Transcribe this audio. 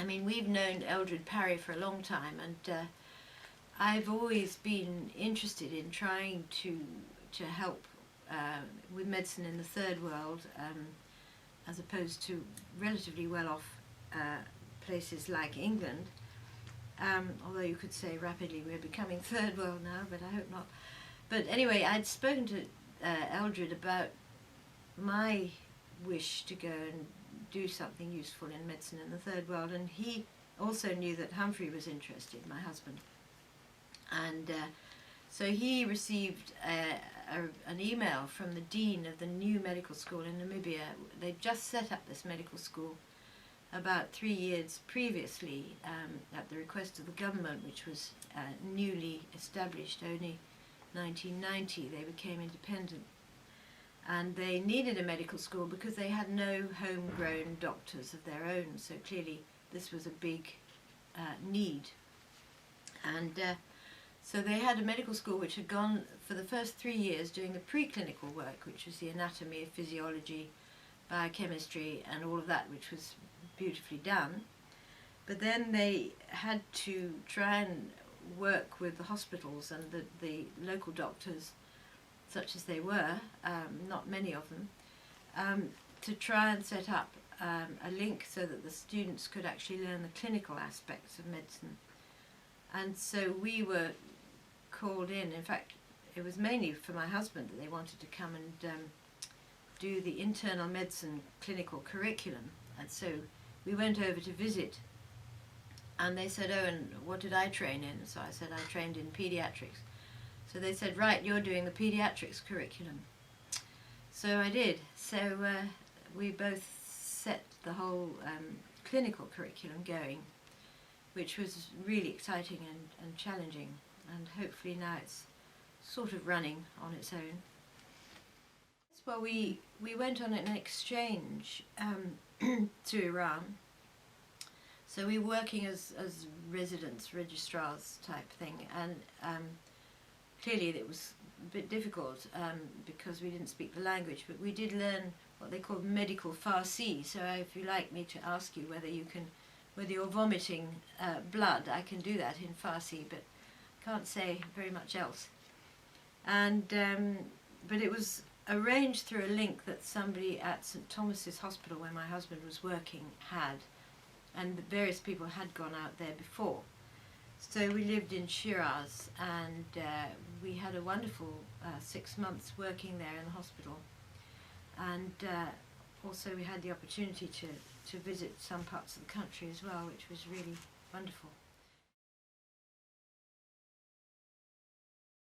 I mean, we've known Eldred Parry for a long time, and I've always been interested in trying to help with medicine in the third world, as opposed to relatively well-off places like England. Although you could say rapidly we're becoming third world now, but I hope not. But anyway, I'd spoken to Eldred about my wish to go and do something useful in medicine in the third world, and he also knew that Humphrey was interested, my husband. And so he received an email from the dean of the new medical school in Namibia. They'd just set up this medical school about 3 years previously, at the request of the government, which was newly established, only 1990 they became independent. And they needed a medical school because they had no homegrown doctors of their own, so clearly this was a big need. And so they had a medical school which had gone for the first 3 years doing the preclinical work, which was the anatomy, physiology, biochemistry and all of that, which was beautifully done. But then they had to try and work with the hospitals and the local doctors, such as they were, not many of them, to try and set up a link so that the students could actually learn the clinical aspects of medicine. And so we were called in fact it was mainly for my husband that they wanted to come and do the internal medicine clinical curriculum. And so we went over to visit, and they said, oh, and what did I train in? So I said I trained in paediatrics. So they said, right, you're doing the paediatrics curriculum. So I did. So we both set the whole clinical curriculum going, which was really exciting and challenging, and hopefully now it's sort of running on its own. Well, we went on an exchange to Iran. So we were working as residents, registrars type thing, and clearly it was a bit difficult because we didn't speak the language, but we did learn what they call medical Farsi. So if you like me to ask you whether you're vomiting blood, I can do that in Farsi, but can't say very much else. And but it was arranged through a link that somebody at St Thomas's Hospital, where my husband was working, had, and various people had gone out there before. So we lived in Shiraz, and we had a wonderful 6 months working there in the hospital, and also we had the opportunity to visit some parts of the country as well, which was really wonderful.